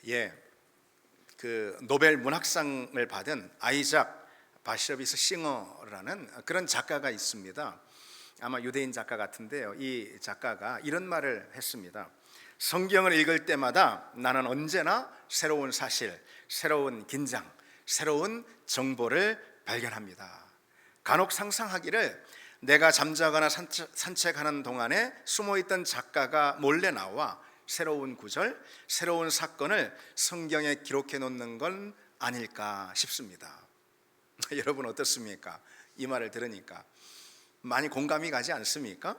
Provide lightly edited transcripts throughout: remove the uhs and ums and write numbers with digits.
예, 그 노벨 문학상을 받은 아이작 바시러비스 싱어라는 그런 작가가 있습니다. 아마 유대인 작가 같은데요. 이 작가가 이런 말을 했습니다. 성경을 읽을 때마다 나는 언제나 새로운 사실, 새로운 긴장, 새로운 정보를 발견합니다. 간혹 상상하기를 내가 잠자거나 산책하는 동안에 숨어있던 작가가 몰래 나와 새로운 구절, 새로운 사건을 성경에 기록해 놓는 건 아닐까 싶습니다. 여러분 어떻습니까? 이 말을 들으니까 많이 공감이 가지 않습니까?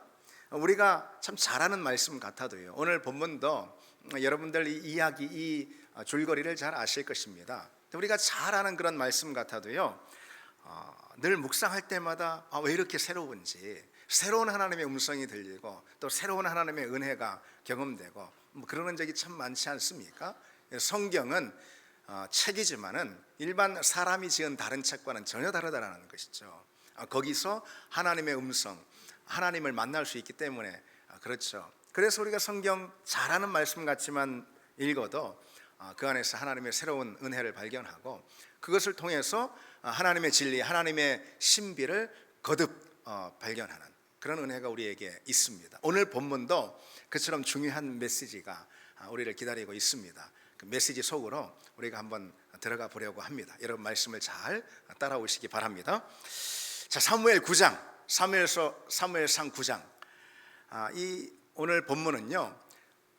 우리가 참 잘하는 말씀 같아도요, 오늘 본문도 여러분들 이 이야기, 이 줄거리를 잘 아실 것입니다. 우리가 잘 아는 그런 말씀 같아도요, 늘 묵상할 때마다 왜 이렇게 새로운지, 새로운 하나님의 음성이 들리고 또 새로운 하나님의 은혜가 경험되고 그러는 적이 참 많지 않습니까? 성경은 책이지만은 일반 사람이 지은 다른 책과는 전혀 다르다는 것이죠. 거기서 하나님의 음성, 하나님을 만날 수 있기 때문에 그렇죠. 그래서 우리가 성경 잘하는 말씀 같지만 읽어도 그 안에서 하나님의 새로운 은혜를 발견하고 그것을 통해서 하나님의 진리, 하나님의 신비를 거듭 발견하는 그런 은혜가 우리에게 있습니다. 오늘 본문도 그처럼 중요한 메시지가 우리를 기다리고 있습니다. 그 메시지 속으로 우리가 한번 들어가 보려고 합니다. 여러분 말씀을 잘 따라오시기 바랍니다. 자, 사무엘 9장, 사무엘상 9장. 이 오늘 본문은요,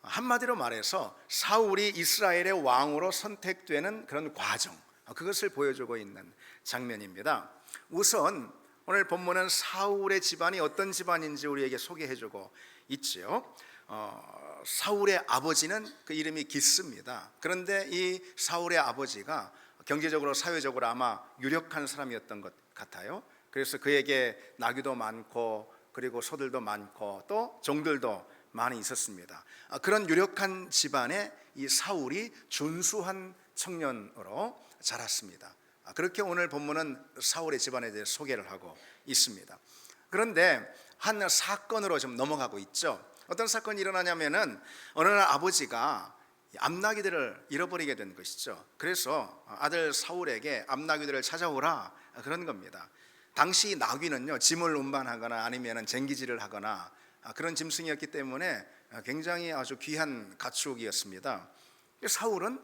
한마디로 말해서 사울이 이스라엘의 왕으로 선택되는 그런 과정, 그것을 보여주고 있는 장면입니다. 우선 오늘 본문은 사울의 집안이 어떤 집안인지 우리에게 소개해주고 있지요. 사울의 아버지는 그 이름이 기스입니다. 그런데 이 사울의 아버지가 경제적으로 사회적으로 아마 유력한 사람이었던 것 같아요. 그래서 그에게 나귀도 많고 그리고 소들도 많고 또 종들도 많이 있었습니다. 그런 유력한 집안에 이 사울이 준수한 청년으로 자랐습니다. 그렇게 오늘 본문은 사울의 집안에 대해 소개를 하고 있습니다. 그런데 한 사건으로 좀 넘어가고 있죠. 어떤 사건이 일어나냐면은 어느 날 아버지가 암나귀들을 잃어버리게 된 것이죠. 그래서 아들 사울에게 암나귀들을 찾아오라 그런 겁니다. 당시 나귀는요, 짐을 운반하거나 아니면은 쟁기질을 하거나 그런 짐승이었기 때문에 굉장히 아주 귀한 가축이었습니다. 사울은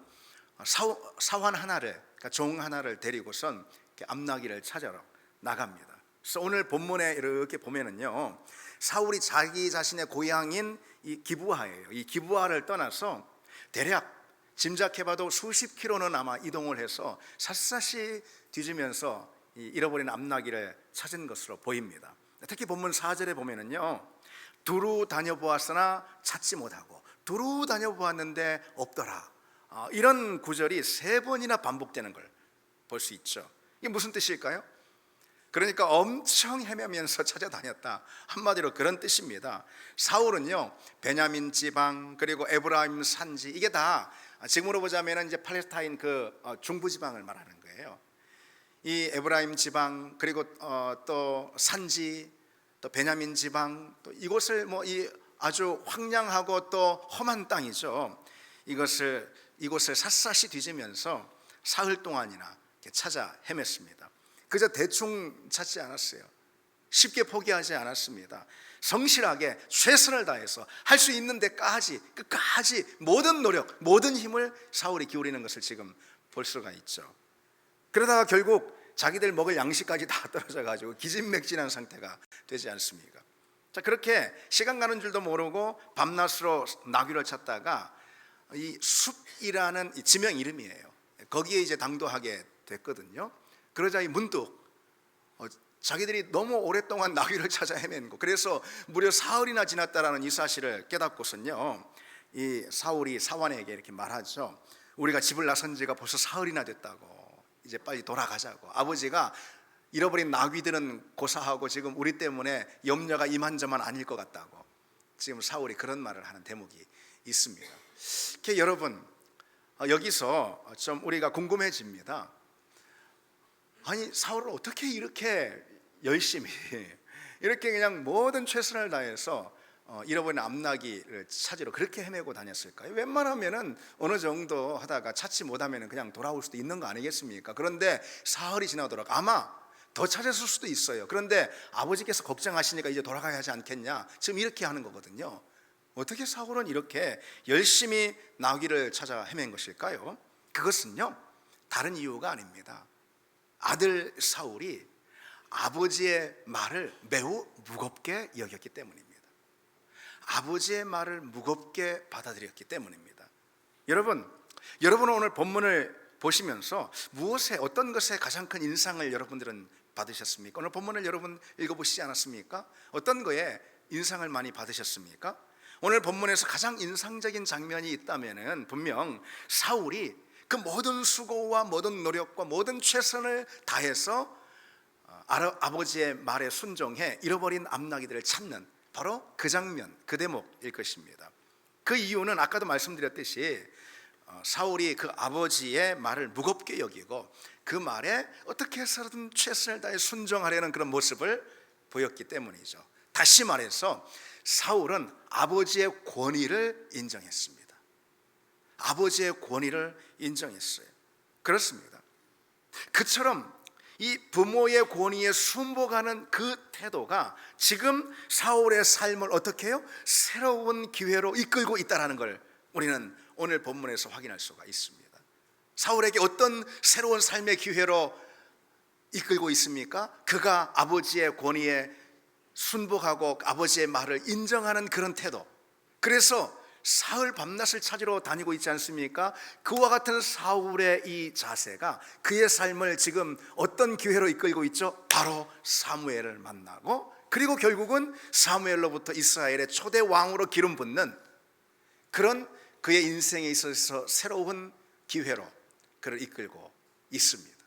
사환 하나를, 그러니까 종 하나를 데리고선 암나귀를 찾아러 나갑니다. 그래서 오늘 본문에 이렇게 보면은요, 사울이 자기 자신의 고향인 이 기브아예요. 이 기브아를 떠나서 대략 짐작해봐도 수십 킬로는 아마 이동을 해서 샅샅이 뒤지면서 이 잃어버린 암나귀를 찾은 것으로 보입니다. 특히 본문 4절에 보면은요, 두루 다녀보았으나 찾지 못하고 두루 다녀보았는데 없더라, 이런 구절이 3번이나 반복되는 걸 볼 수 있죠. 이게 무슨 뜻일까요? 그러니까 엄청 헤매면서 찾아다녔다, 한마디로 그런 뜻입니다. 사울은요, 베냐민 지방 그리고 에브라임 산지, 이게 다 지금으로 보자면 이제 팔레스타인 그 중부 지방을 말하는 거예요. 이 에브라임 지방 그리고 또 산지, 또 베냐민 지방, 또 이곳을 이 아주 황량하고 또 험한 땅이죠. 이곳을 샅샅이 뒤지면서 사흘 동안이나 찾아 헤맸습니다. 그저 대충 찾지 않았어요. 쉽게 포기하지 않았습니다. 성실하게 최선을 다해서 할 수 있는 데까지 끝까지 모든 노력, 모든 힘을 사울이 기울이는 것을 지금 볼 수가 있죠. 그러다가 결국 자기들 먹을 양식까지 다 떨어져 가지고 기진맥진한 상태가 되지 않습니까? 자, 그렇게 시간 가는 줄도 모르고 밤낮으로 나귀를 찾다가 이 숲이라는 이 지명 이름이에요. 거기에 이제 당도하게 됐거든요. 그러자 이 문득 자기들이 너무 오랫동안 나귀를 찾아 헤맨 거, 그래서 무려 사흘이나 지났다라는 이 사실을 깨닫고선요, 이 사울이 사환에게 이렇게 말하죠. 우리가 집을 나선 지가 벌써 사흘이나 됐다고, 이제 빨리 돌아가자고. 아버지가 잃어버린 나귀들은 고사하고 지금 우리 때문에 염려가 이만저만 아닐 것 같다고 지금 사울이 그런 말을 하는 대목이 있습니다. 여러분, 여기서 좀 우리가 궁금해집니다. 아니, 사울은 어떻게 이렇게 열심히 이렇게 그냥 모든 최선을 다해서 잃어버린 암나귀를 찾으러 그렇게 헤매고 다녔을까요? 웬만하면은 어느 정도 하다가 찾지 못하면은 그냥 돌아올 수도 있는 거 아니겠습니까? 그런데 사흘이 지나도록 아마 더 찾았을 수도 있어요. 그런데 아버지께서 걱정하시니까 이제 돌아가야 하지 않겠냐, 지금 이렇게 하는 거거든요. 어떻게 사울은 이렇게 열심히 나귀를 찾아 헤맨 것일까요? 그것은요, 다른 이유가 아닙니다. 아들 사울이 아버지의 말을 매우 무겁게 여겼기 때문입니다. 아버지의 말을 무겁게 받아들였기 때문입니다. 여러분은 오늘 본문을 보시면서 무엇에, 어떤 것에 가장 큰 인상을 여러분들은 받으셨습니까? 오늘 본문을 여러분 읽어보시지 않았습니까? 어떤 거에 인상을 많이 받으셨습니까? 오늘 본문에서 가장 인상적인 장면이 있다면은 분명 사울이 그 모든 수고와 모든 노력과 모든 최선을 다해서 아버지의 말에 순종해 잃어버린 암나귀들을 찾는 바로 그 장면, 그 대목일 것입니다. 그 이유는 아까도 말씀드렸듯이 사울이 그 아버지의 말을 무겁게 여기고 그 말에 어떻게 해서든 최선을 다해 순종하려는 그런 모습을 보였기 때문이죠. 다시 말해서 사울은 아버지의 권위를 인정했습니다. 아버지의 권위를 인정했어요. 그렇습니다. 그처럼 이 부모의 권위에 순복하는 그 태도가 지금 사울의 삶을 어떻게 해요? 새로운 기회로 이끌고 있다는 걸 우리는 오늘 본문에서 확인할 수가 있습니다. 사울에게 어떤 새로운 삶의 기회로 이끌고 있습니까? 그가 아버지의 권위에 순복하고 아버지의 말을 인정하는 그런 태도. 그래서 사흘 밤낮을 찾으러 다니고 있지 않습니까? 그와 같은 사울의 이 자세가 그의 삶을 지금 어떤 기회로 이끌고 있죠? 바로 사무엘을 만나고, 그리고 결국은 사무엘로부터 이스라엘의 초대 왕으로 기름 붓는 그런 그의 인생에 있어서 새로운 기회로 그를 이끌고 있습니다.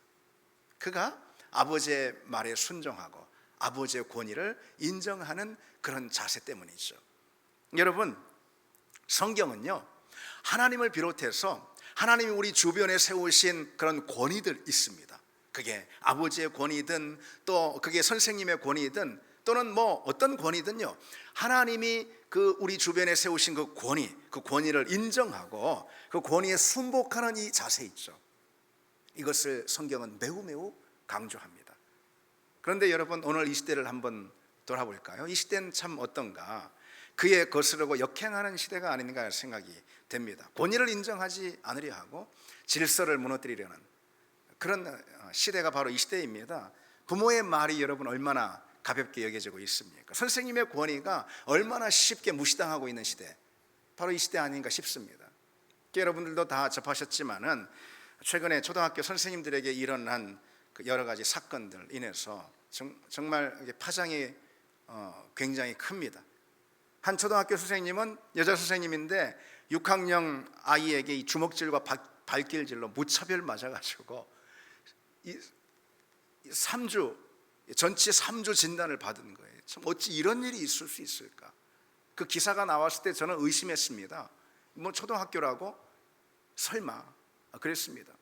그가 아버지의 말에 순종하고 아버지의 권위를 인정하는 그런 자세 때문이죠. 여러분, 성경은요, 하나님을 비롯해서 하나님이 우리 주변에 세우신 그런 권위들 있습니다. 그게 아버지의 권위든 또 그게 선생님의 권위든 또는 뭐 어떤 권위든요, 하나님이 그 우리 주변에 세우신 그 권위를 인정하고 그 권위에 순복하는 이 자세 있죠. 이것을 성경은 매우 강조합니다. 그런데 여러분, 오늘 이 시대를 한번 돌아볼까요? 이 시대는 참 어떤가? 그에 거스르고 역행하는 시대가 아닌가 생각이 됩니다. 권위를 인정하지 않으려 하고 질서를 무너뜨리려는 그런 시대가 바로 이 시대입니다. 부모의 말이 여러분 얼마나 가볍게 여겨지고 있습니까? 선생님의 권위가 얼마나 쉽게 무시당하고 있는 시대, 바로 이 시대 아닌가 싶습니다. 여러분들도 다 접하셨지만은 최근에 초등학교 선생님들에게 일어난 그 여러 가지 사건들 인해서 정말 파장이 굉장히 큽니다. 한 초등학교 선생님은 여자 선생님인데 6학년 아이에게 이 주먹질과 발길질로 무차별 맞아가지고 전치 3주 진단을 받은 거예요. 참 어찌 이런 일이 있을 수 있을까? 그 기사가 나왔을 때 저는 의심했습니다. 뭐 초등학교라고? 설마 그랬습니다.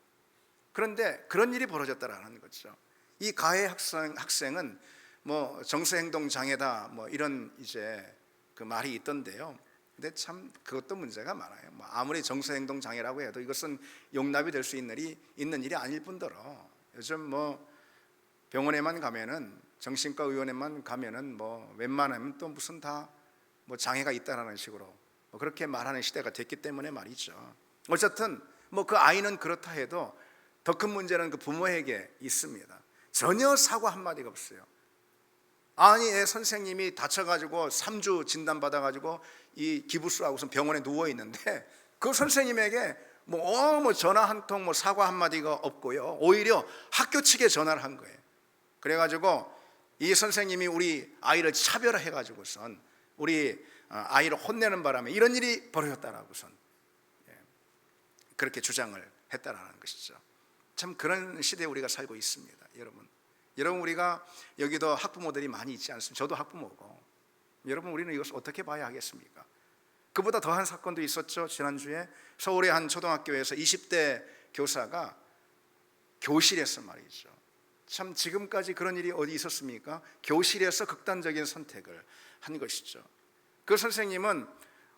그런데 그런 일이 벌어졌다라는 거죠. 이 가해 학생은 뭐 정서행동 장애다 뭐 이런 이제 그 말이 있던데요. 근데 참 그것도 문제가 많아요. 뭐 아무리 정서행동 장애라고 해도 이것은 용납이 될 수 있는 일이 아닐 뿐더러 요즘 뭐 병원에만 가면은, 정신과 의원에만 가면은 뭐 웬만하면 또 무슨 다 뭐 장애가 있다라는 식으로 뭐 그렇게 말하는 시대가 됐기 때문에 말이죠. 어쨌든 뭐 그 아이는 그렇다 해도 더 큰 문제는 그 부모에게 있습니다. 전혀 사과 한마디가 없어요. 아니, 선생님이 다쳐가지고 3주 진단받아가지고 이 기부스하고서 병원에 누워 있는데 그 선생님에게 뭐 전화 한 통, 뭐 사과 한마디가 없고요. 오히려 학교 측에 전화를 한 거예요. 그래가지고 이 선생님이 우리 아이를 차별해가지고선 우리 아이를 혼내는 바람에 이런 일이 벌어졌다라고선 그렇게 주장을 했다라는 것이죠. 참 그런 시대에 우리가 살고 있습니다. 여러분 우리가 여기도 학부모들이 많이 있지 않습니까? 저도 학부모고. 여러분, 우리는 이것을 어떻게 봐야 하겠습니까? 그보다 더한 사건도 있었죠. 지난주에 서울의 한 초등학교에서 20대 교사가 교실에서 말이죠, 참 지금까지 그런 일이 어디 있었습니까? 교실에서 극단적인 선택을 한 것이죠. 그 선생님은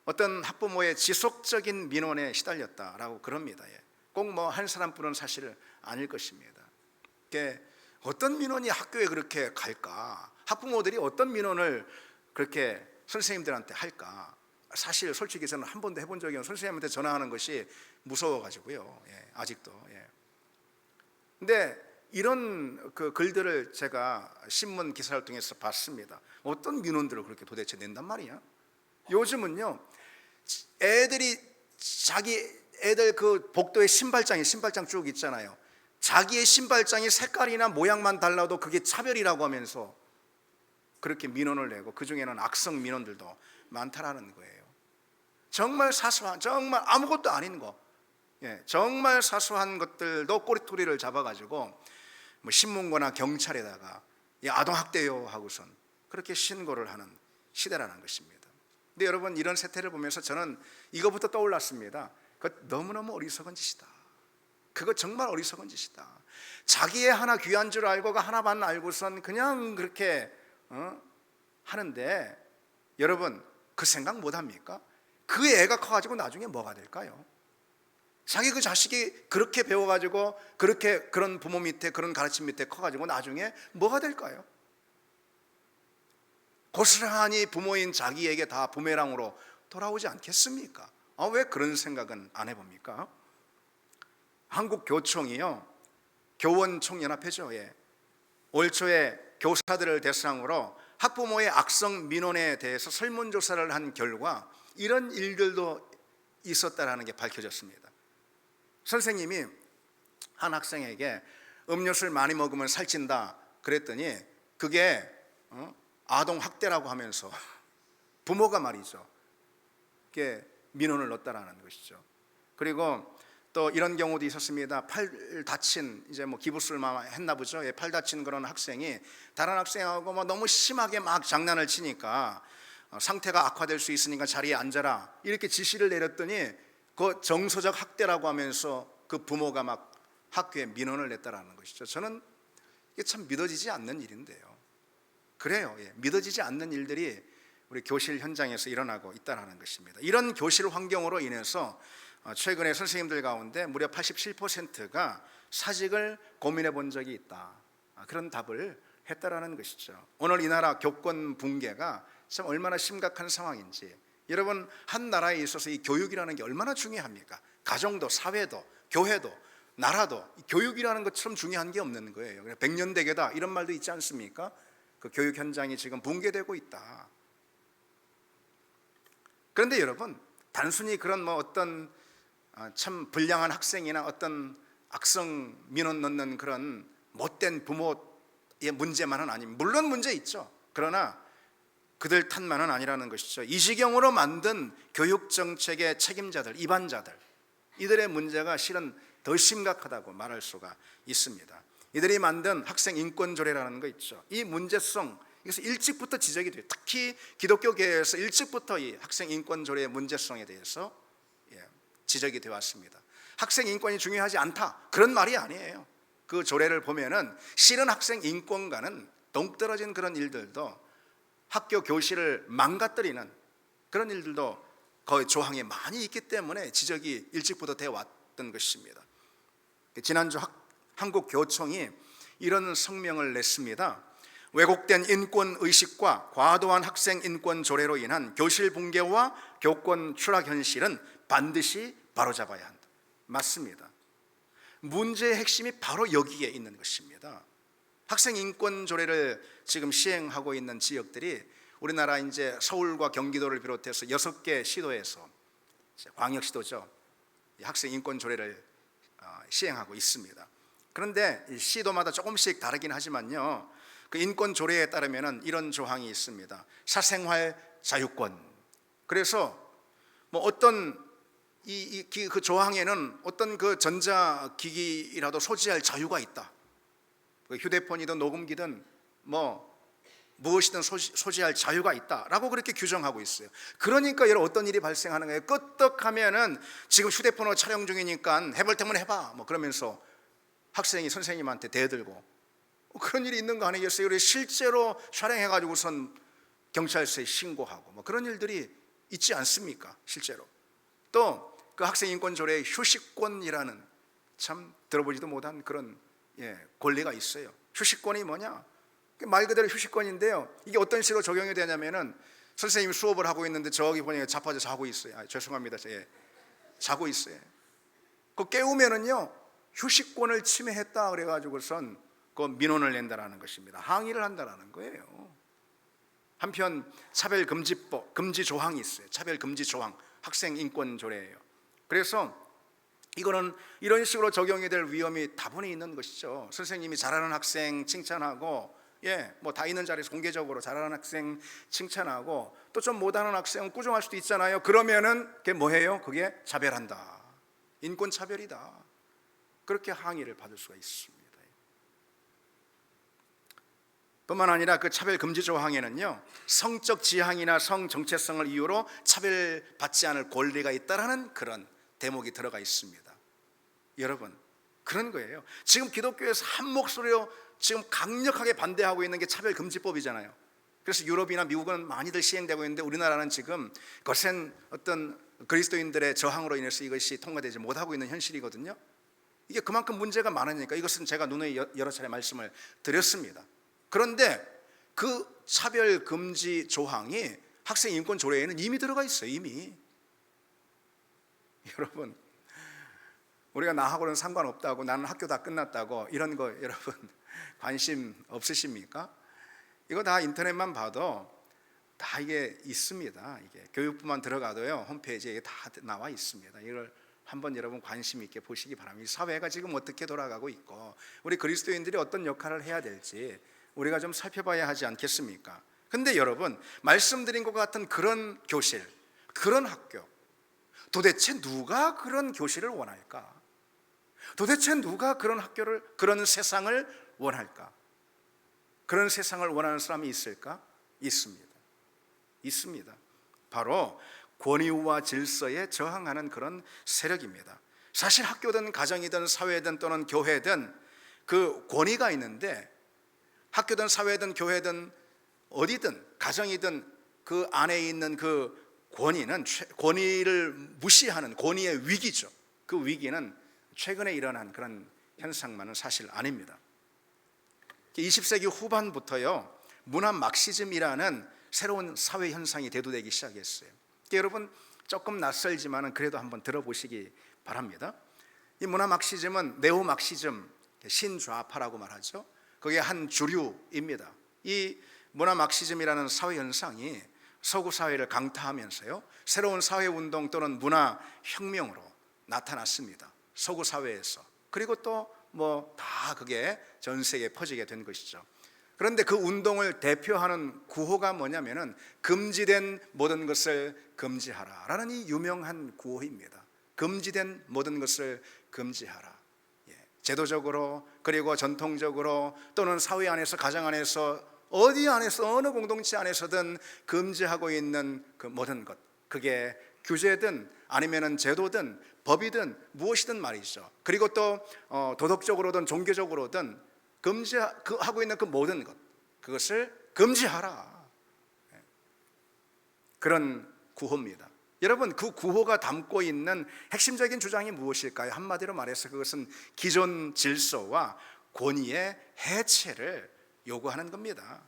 어떤 학부모의 지속적인 민원에 시달렸다라고 그럽니다. 꼭 뭐 한 사람뿐은 사실 아닐 것입니다. 어떤 민원이 학교에 그렇게 갈까? 학부모들이 어떤 민원을 그렇게 선생님들한테 할까? 사실 솔직히 저는 한 번도 해본 적이 없는, 선생님한테 전화하는 것이 무서워가지고요. 아직도. 근데 이런 그 글들을 제가 신문 기사를 통해서 봤습니다. 어떤 민원들을 그렇게 도대체 낸단 말이야? 요즘은요, 애들이 애들 그 복도에 신발장 쭉 있잖아요. 자기의 신발장이 색깔이나 모양만 달라도 그게 차별이라고 하면서 그렇게 민원을 내고, 그 중에는 악성 민원들도 많다라는 거예요. 정말 사소한, 정말 아무것도 아닌 거, 정말 사소한 것들도 꼬리토리를 잡아가지고 뭐 신문고나 경찰에다가 아동학대요 하고선 그렇게 신고를 하는 시대라는 것입니다. 근데 여러분, 이런 세태를 보면서 저는 이거부터 떠올랐습니다. 그거 너무너무 어리석은 짓이다. 그거 정말 어리석은 짓이다. 자기의 하나 귀한 줄 알고가 하나만 알고선 그냥 그렇게 하는데, 여러분 그 생각 못합니까? 그 애가 커가지고 나중에 뭐가 될까요? 자기 그 자식이 그렇게 배워가지고 그런 부모 밑에, 그런 가르침 밑에 커가지고 나중에 뭐가 될까요? 고스란히 부모인 자기에게 다 부메랑으로 돌아오지 않겠습니까? 왜 그런 생각은 안 해봅니까? 한국교총이요, 교원총연합회죠. 올 초에 교사들을 대상으로 학부모의 악성 민원에 대해서 설문조사를 한 결과 이런 일들도 있었다라는 게 밝혀졌습니다. 선생님이 한 학생에게 음료수를 많이 먹으면 살찐다 그랬더니 그게 아동 학대라고 하면서 부모가 말이죠, 그게 민원을 넣었다라는 것이죠. 그리고 또 이런 경우도 있었습니다. 팔 다친, 이제 뭐 기부스를 했나 보죠. 팔 다친 그런 학생이 다른 학생하고 뭐 너무 심하게 막 장난을 치니까 상태가 악화될 수 있으니까 자리에 앉아라 이렇게 지시를 내렸더니 그 정서적 학대라고 하면서 그 부모가 막 학교에 민원을 냈다라는 것이죠. 저는 이게 참 믿어지지 않는 일인데요. 그래요. 믿어지지 않는 일들이 우리 교실 현장에서 일어나고 있다는 것입니다. 이런 교실 환경으로 인해서 최근에 선생님들 가운데 무려 87%가 사직을 고민해 본 적이 있다, 그런 답을 했다라는 것이죠. 오늘 이 나라 교권 붕괴가 참 얼마나 심각한 상황인지, 여러분 한 나라에 있어서 이 교육이라는 게 얼마나 중요합니까? 가정도 사회도 교회도 나라도 교육이라는 것처럼 중요한 게 없는 거예요. 백년대계다 이런 말도 있지 않습니까? 그 교육 현장이 지금 붕괴되고 있다. 그런데 여러분, 단순히 그런 뭐 어떤 참 불량한 학생이나 어떤 악성 민원 넣는 그런 못된 부모의 문제만은 아닙니다. 물론 문제 있죠. 그러나 그들 탓만은 아니라는 것이죠. 이 지경으로 만든 교육정책의 책임자들, 입안자들, 이들의 문제가 실은 더 심각하다고 말할 수가 있습니다. 이들이 만든 학생인권조례라는 거 있죠. 이 문제성, 이것이 일찍부터 지적이 돼요. 특히 기독교계에서 일찍부터 이 학생인권조례의 문제성에 대해서 지적이 되어 왔습니다. 학생인권이 중요하지 않다, 그런 말이 아니에요. 그 조례를 보면은 실은 학생인권과는 동떨어진 그런 일들도, 학교 교실을 망가뜨리는 그런 일들도 거의 조항에 많이 있기 때문에 지적이 일찍부터 되어 왔던 것입니다. 지난주 한국교총이 이런 성명을 냈습니다. 왜곡된 인권의식과 과도한 학생인권 조례로 인한 교실 붕괴와 교권 추락 현실은 반드시 바로잡아야 한다. 맞습니다. 문제의 핵심이 바로 여기에 있는 것입니다. 학생인권 조례를 지금 시행하고 있는 지역들이 우리나라 이제 서울과 경기도를 비롯해서 6개 시도에서, 광역시도죠, 학생인권 조례를 시행하고 있습니다. 그런데 시도마다 조금씩 다르긴 하지만요, 그 인권 조례에 따르면은 이런 조항이 있습니다. 사생활 자유권. 그래서 뭐 어떤 그 조항에는 어떤 그 전자기기라도 소지할 자유가 있다. 휴대폰이든 녹음기든 뭐 무엇이든 소지할 자유가 있다라고 그렇게 규정하고 있어요. 그러니까 여러분 어떤 일이 발생하는 거예요? 끄떡하면은 지금 휴대폰으로 촬영 중이니까 해볼 테면 해봐 뭐 그러면서 학생이 선생님한테 대들고, 그런 일이 있는 거 아니겠어요? 실제로 촬영해가지고선 경찰서에 신고하고 뭐 그런 일들이 있지 않습니까? 실제로. 또 그 학생 인권 조례에 휴식권이라는 참 들어보지도 못한 그런 권리가 있어요. 휴식권이 뭐냐? 말 그대로 휴식권인데요. 이게 어떤 식으로 적용이 되냐면은 선생님이 수업을 하고 있는데 저기 보니까 자빠져 자고 있어요. 죄송합니다. 자고 있어요. 그 깨우면은요 휴식권을 침해했다 그래가지고선 그 민원을 낸다라는 것입니다. 항의를 한다라는 거예요. 한편 차별금지법 금지 조항이 있어요. 차별금지 조항 학생 인권 조례예요. 그래서 이거는 이런 식으로 적용이 될 위험이 다분히 있는 것이죠. 선생님이 잘하는 학생 칭찬하고 뭐 다 있는 자리에서 공개적으로 잘하는 학생 칭찬하고 또 좀 못하는 학생은 꾸중할 수도 있잖아요. 그러면은 그게 뭐예요? 그게 차별한다, 인권 차별이다, 그렇게 항의를 받을 수가 있습니다. 뿐만 아니라 그 차별 금지 조항에는요 성적 지향이나 성 정체성을 이유로 차별받지 않을 권리가 있다라는 그런 대목이 들어가 있습니다. 여러분, 그런 거예요. 지금 기독교에서 한 목소리로 지금 강력하게 반대하고 있는 게 차별금지법이잖아요. 그래서 유럽이나 미국은 많이들 시행되고 있는데 우리나라는 지금 거센 어떤 그리스도인들의 저항으로 인해서 이것이 통과되지 못하고 있는 현실이거든요. 이게 그만큼 문제가 많으니까 이것은 제가 누누이 여러 차례 말씀을 드렸습니다. 그런데 그 차별금지 조항이 학생 인권 조례에는 이미 들어가 있어요. 이미. 여러분, 우리가 나하고는 상관없다고, 나는 학교 다 끝났다고 이런 거 여러분 관심 없으십니까? 이거 다 인터넷만 봐도 다 이게 있습니다. 이게 교육부만 들어가도요 홈페이지에 다 나와 있습니다. 이걸 한번 여러분 관심 있게 보시기 바랍니다. 사회가 지금 어떻게 돌아가고 있고 우리 그리스도인들이 어떤 역할을 해야 될지 우리가 좀 살펴봐야 하지 않겠습니까? 근데 여러분, 말씀드린 것 같은 그런 교실, 그런 학교, 도대체 누가 그런 교실을 원할까? 도대체 누가 그런 학교를, 그런 세상을 원할까? 그런 세상을 원하는 사람이 있을까? 있습니다. 있습니다. 바로 권위와 질서에 저항하는 그런 세력입니다. 사실 학교든 가정이든 사회든 또는 교회든 그 권위가 있는데, 학교든 사회든 교회든 어디든 가정이든 그 안에 있는 그 권위는 권위를 무시하는 권위의 위기죠. 그 위기는 최근에 일어난 그런 현상만은 사실 아닙니다. 20세기 후반부터요 문화 막시즘이라는 새로운 사회 현상이 대두되기 시작했어요. 여러분 조금 낯설지만 그래도 한번 들어보시기 바랍니다. 이 문화 막시즘은 네오 막시즘, 신좌파라고 말하죠. 그게 한 주류입니다. 이 문화 막시즘이라는 사회 현상이 서구 사회를 강타하면서요 새로운 사회 운동 또는 문화 혁명으로 나타났습니다. 서구 사회에서. 그리고 또 뭐 다 그게 전 세계에 퍼지게 된 것이죠. 그런데 그 운동을 대표하는 구호가 뭐냐면은 금지된 모든 것을 금지하라라는 이 유명한 구호입니다. 금지된 모든 것을 금지하라. 제도적으로 그리고 전통적으로 또는 사회 안에서 가정 안에서 어디 안에서 어느 공동체 안에서든 금지하고 있는 그 모든 것, 그게 규제든 아니면은 제도든 법이든 무엇이든 말이죠. 그리고 또 도덕적으로든 종교적으로든 금지하고 있는 그 모든 것, 그것을 금지하라. 그런 구호입니다. 여러분, 그 구호가 담고 있는 핵심적인 주장이 무엇일까요? 한마디로 말해서 그것은 기존 질서와 권위의 해체를 요구하는 겁니다.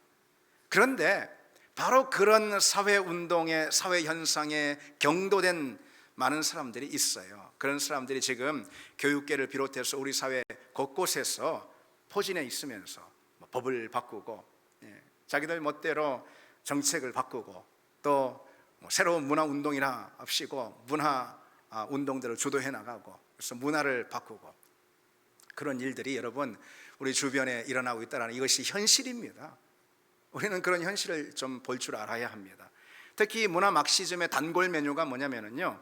그런데 바로 그런 사회운동의 사회현상에 경도된 많은 사람들이 있어요. 그런 사람들이 지금 교육계를 비롯해서 우리 사회 곳곳에서 포진해 있으면서 법을 바꾸고 자기들 멋대로 정책을 바꾸고 또 새로운 문화운동이나 합시고 문화운동들을 주도해 나가고 그래서 문화를 바꾸고 그런 일들이 여러분 우리 주변에 일어나고 있다는 이것이 현실입니다. 우리는 그런 현실을 좀 볼 줄 알아야 합니다. 특히 문화 막시즘의 단골 메뉴가 뭐냐면요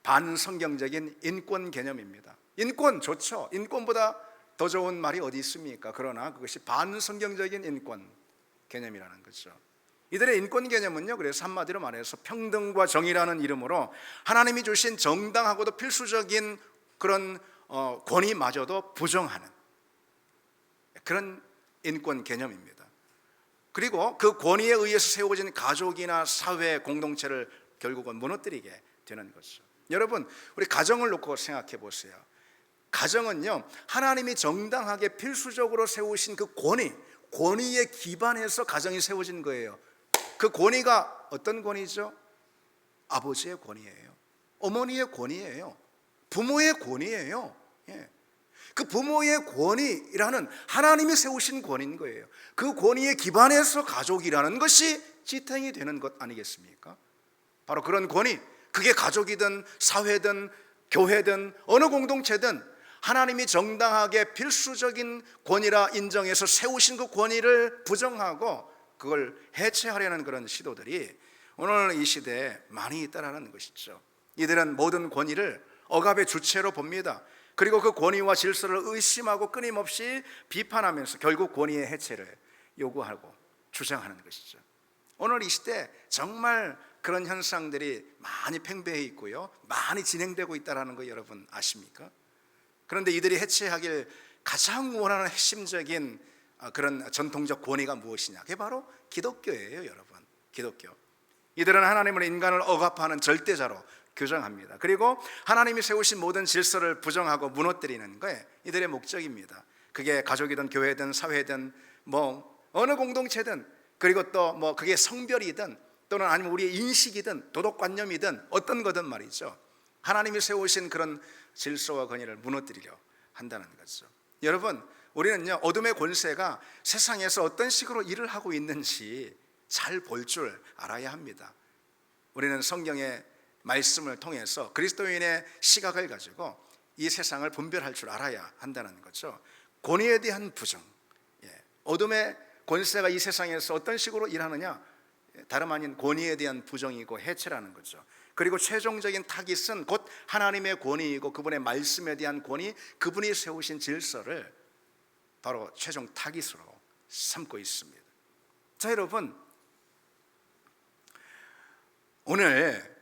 반성경적인 인권 개념입니다. 인권 좋죠. 인권보다 더 좋은 말이 어디 있습니까? 그러나 그것이 반성경적인 인권 개념이라는 거죠. 이들의 인권 개념은요 그래서 한마디로 말해서 평등과 정의라는 이름으로 하나님이 주신 정당하고도 필수적인 그런 권위마저도 부정하는 그런 인권 개념입니다. 그리고 그 권위에 의해서 세워진 가족이나 사회 공동체를 결국은 무너뜨리게 되는 거죠. 여러분, 우리 가정을 놓고 생각해 보세요. 가정은요, 하나님이 정당하게 필수적으로 세우신 그 권위에 기반해서 가정이 세워진 거예요. 그 권위가 어떤 권위죠? 아버지의 권위예요. 어머니의 권위예요. 부모의 권위예요. 그 부모의 권위라는 하나님이 세우신 권위인 거예요. 그 권위에 기반해서 가족이라는 것이 지탱이 되는 것 아니겠습니까? 바로 그런 권위, 그게 가족이든 사회든 교회든 어느 공동체든 하나님이 정당하게 필수적인 권위라 인정해서 세우신 그 권위를 부정하고 그걸 해체하려는 그런 시도들이 오늘 이 시대에 많이 있다는 것이죠. 이들은 모든 권위를 억압의 주체로 봅니다. 그리고 그 권위와 질서를 의심하고 끊임없이 비판하면서 결국 권위의 해체를 요구하고 주장하는 것이죠. 오늘 이 시대 정말 그런 현상들이 많이 팽배해 있고요, 많이 진행되고 있다는 거 여러분 아십니까? 그런데 이들이 해체하길 가장 원하는 핵심적인 그런 전통적 권위가 무엇이냐? 그게 바로 기독교예요, 여러분. 기독교. 이들은 하나님을 인간을 억압하는 절대자로 규정합니다. 그리고 하나님이 세우신 모든 질서를 부정하고 무너뜨리는 게 이들의 목적입니다. 그게 가족이든 교회든 사회든 뭐 어느 공동체든, 그리고 또 뭐 그게 성별이든 또는 아니면 우리의 인식이든 도덕관념이든 어떤 거든 말이죠. 하나님이 세우신 그런 질서와 권위를 무너뜨리려 한다는 거죠. 여러분, 우리는요, 어둠의 권세가 세상에서 어떤 식으로 일을 하고 있는지 잘 볼 줄 알아야 합니다. 우리는 성경의 말씀을 통해서 그리스도인의 시각을 가지고 이 세상을 분별할 줄 알아야 한다는 거죠. 권위에 대한 부정, 어둠의 권세가 이 세상에서 어떤 식으로 일하느냐, 다름 아닌 권위에 대한 부정이고 해체라는 거죠. 그리고 최종적인 타깃은 곧 하나님의 권위이고 그분의 말씀에 대한 권위, 그분이 세우신 질서를 바로 최종 타깃으로 삼고 있습니다. 자, 여러분, 오늘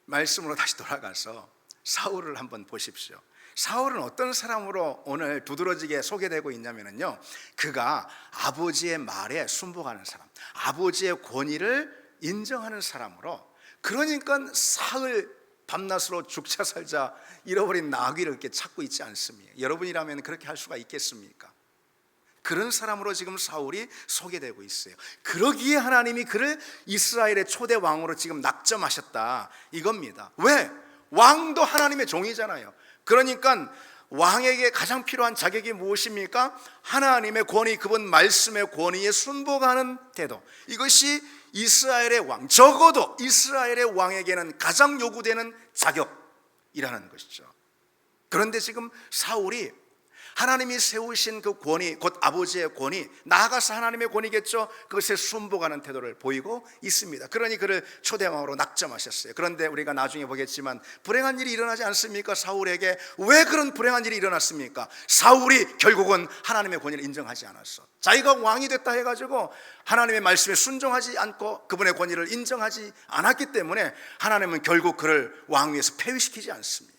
말씀으로 다시 돌아가서 사울을 한번 보십시오. 사울은 어떤 사람으로 오늘 두드러지게 소개되고 있냐면요, 그가 아버지의 말에 순복하는 사람, 아버지의 권위를 인정하는 사람으로, 그러니까 사흘 밤낮으로 죽자 살자 잃어버린 나귀를 이렇게 찾고 있지 않습니까? 여러분이라면 그렇게 할 수가 있겠습니까? 그런 사람으로 지금 사울이 소개되고 있어요. 그러기에 하나님이 그를 이스라엘의 초대 왕으로 지금 낙점하셨다 이겁니다. 왜? 왕도 하나님의 종이잖아요. 그러니까 왕에게 가장 필요한 자격이 무엇입니까? 하나님의 권위, 그분 말씀의 권위에 순복하는 태도. 이것이 이스라엘의 왕, 적어도 이스라엘의 왕에게는 가장 요구되는 자격이라는 것이죠. 그런데 지금 사울이 하나님이 세우신 그 권위, 곧 아버지의 권위, 나아가서 하나님의 권위겠죠, 그것에 순복하는 태도를 보이고 있습니다. 그러니 그를 초대왕으로 낙점하셨어요. 그런데 우리가 나중에 보겠지만 불행한 일이 일어나지 않습니까? 사울에게. 왜 그런 불행한 일이 일어났습니까? 사울이 결국은 하나님의 권위를 인정하지 않았어. 자기가 왕이 됐다 해가지고 하나님의 말씀에 순종하지 않고 그분의 권위를 인정하지 않았기 때문에 하나님은 결국 그를 왕위에서 폐위시키지 않습니다.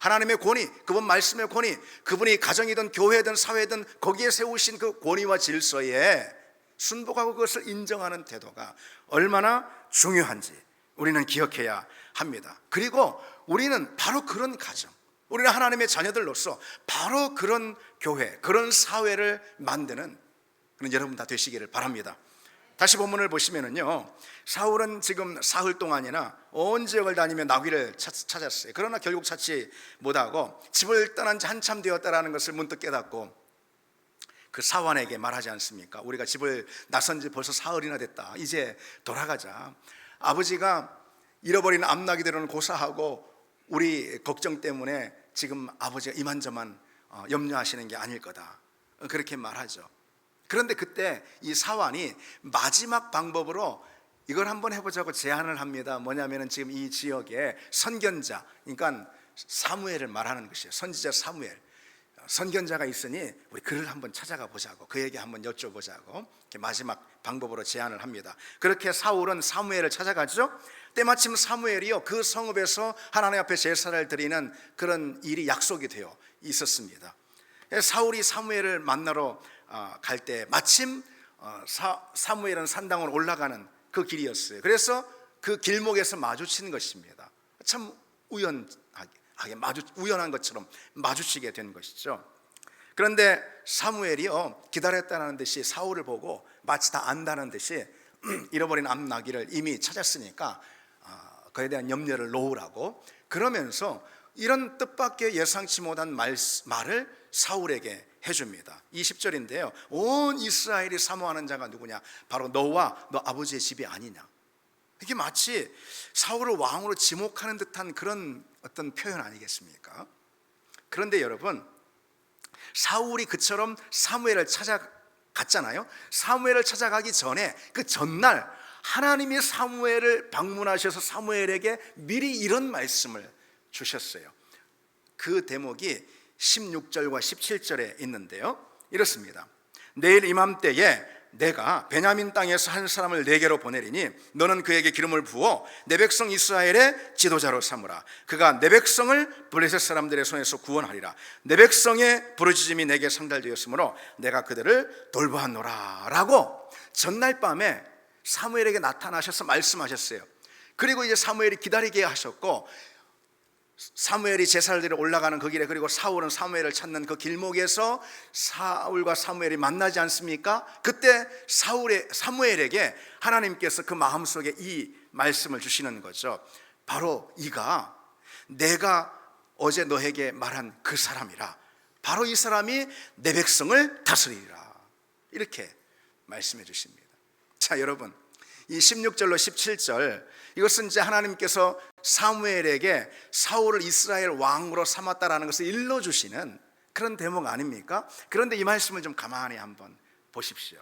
하나님의 권위, 그분 말씀의 권위, 그분이 가정이든 교회든 사회든 거기에 세우신 그 권위와 질서에 순복하고 그것을 인정하는 태도가 얼마나 중요한지 우리는 기억해야 합니다. 그리고 우리는 바로 그런 가정, 우리는 하나님의 자녀들로서 바로 그런 교회, 그런 사회를 만드는 그런 여러분 다 되시기를 바랍니다. 다시 본문을 보시면은요, 사울은 지금 사흘 동안이나 온 지역을 다니며 나귀를 찾았어요. 그러나 결국 찾지 못하고 집을 떠난 지 한참 되었다라는 것을 문득 깨닫고 그 사환에게 말하지 않습니까? 우리가 집을 나선 지 벌써 사흘이나 됐다, 이제 돌아가자. 아버지가 잃어버린 암나귀들은 고사하고 우리 걱정 때문에 지금 아버지가 이만저만 염려하시는 게 아닐 거다, 그렇게 말하죠. 그런데 그때 이 사환이 마지막 방법으로 이걸 한번 해보자고 제안을 합니다. 뭐냐면은 지금 이 지역에 선견자, 그러니까 사무엘을 말하는 것이에요. 선지자 사무엘, 선견자가 있으니 우리 그를 한번 찾아가 보자고, 그에게 한번 여쭤보자고 이렇게 마지막 방법으로 제안을 합니다. 그렇게 사울은 사무엘을 찾아가죠. 때마침 사무엘이요, 그 성읍에서 하나님 앞에 제사를 드리는 그런 일이 약속이 되어 있었습니다. 사울이 사무엘을 만나러 갈 때 마침 사무엘은 산당으로 올라가는 그 길이었어요. 그래서 그 길목에서 마주친 것입니다. 참 우연한 것처럼 마주치게 된 것이죠. 그런데 사무엘이요, 기다렸다는 듯이 사울을 보고 마치 다 안다는 듯이 잃어버린 암나귀를 이미 찾았으니까 그에 대한 염려를 놓으라고 그러면서 이런 뜻밖의 예상치 못한 말을 사울에게 해줍니다. 20절인데요, 온 이스라엘이 사모하는 자가 누구냐? 바로 너와 너 아버지의 집이 아니냐. 이게 마치 사울을 왕으로 지목하는 듯한 그런 어떤 표현 아니겠습니까? 그런데 여러분, 사울이 그처럼 사무엘을 찾아갔잖아요. 사무엘을 찾아가기 전에 그 전날 하나님이 사무엘을 방문하셔서 사무엘에게 미리 이런 말씀을 주셨어요. 그 대목이 16절과 17절에 있는데요, 이렇습니다. 내일 이맘때에 내가 베냐민 땅에서 한 사람을 내게로 보내리니 너는 그에게 기름을 부어 내 백성 이스라엘의 지도자로 삼으라. 그가 내 백성을 블레셋 사람들의 손에서 구원하리라. 내 백성의 부르짖음이 내게 상달되었으므로 내가 그들을 돌보았노라 라고 전날 밤에 사무엘에게 나타나셔서 말씀하셨어요. 그리고 이제 사무엘이 기다리게 하셨고, 사무엘이 제사를 드리러 올라가는 그 길에, 그리고 사울은 사무엘을 찾는 그 길목에서 사울과 사무엘이 만나지 않습니까? 그때 사무엘에게 하나님께서 그 마음속에 이 말씀을 주시는 거죠. 바로 이가 내가 어제 너에게 말한 그 사람이라. 바로 이 사람이 내 백성을 다스리리라. 이렇게 말씀해 주십니다. 자, 여러분, 이 16절로 17절, 이것은 이제 하나님께서 사무엘에게 사울을 이스라엘 왕으로 삼았다라는 것을 일러주시는 그런 대목 아닙니까? 그런데 이 말씀을 좀 가만히 한번 보십시오.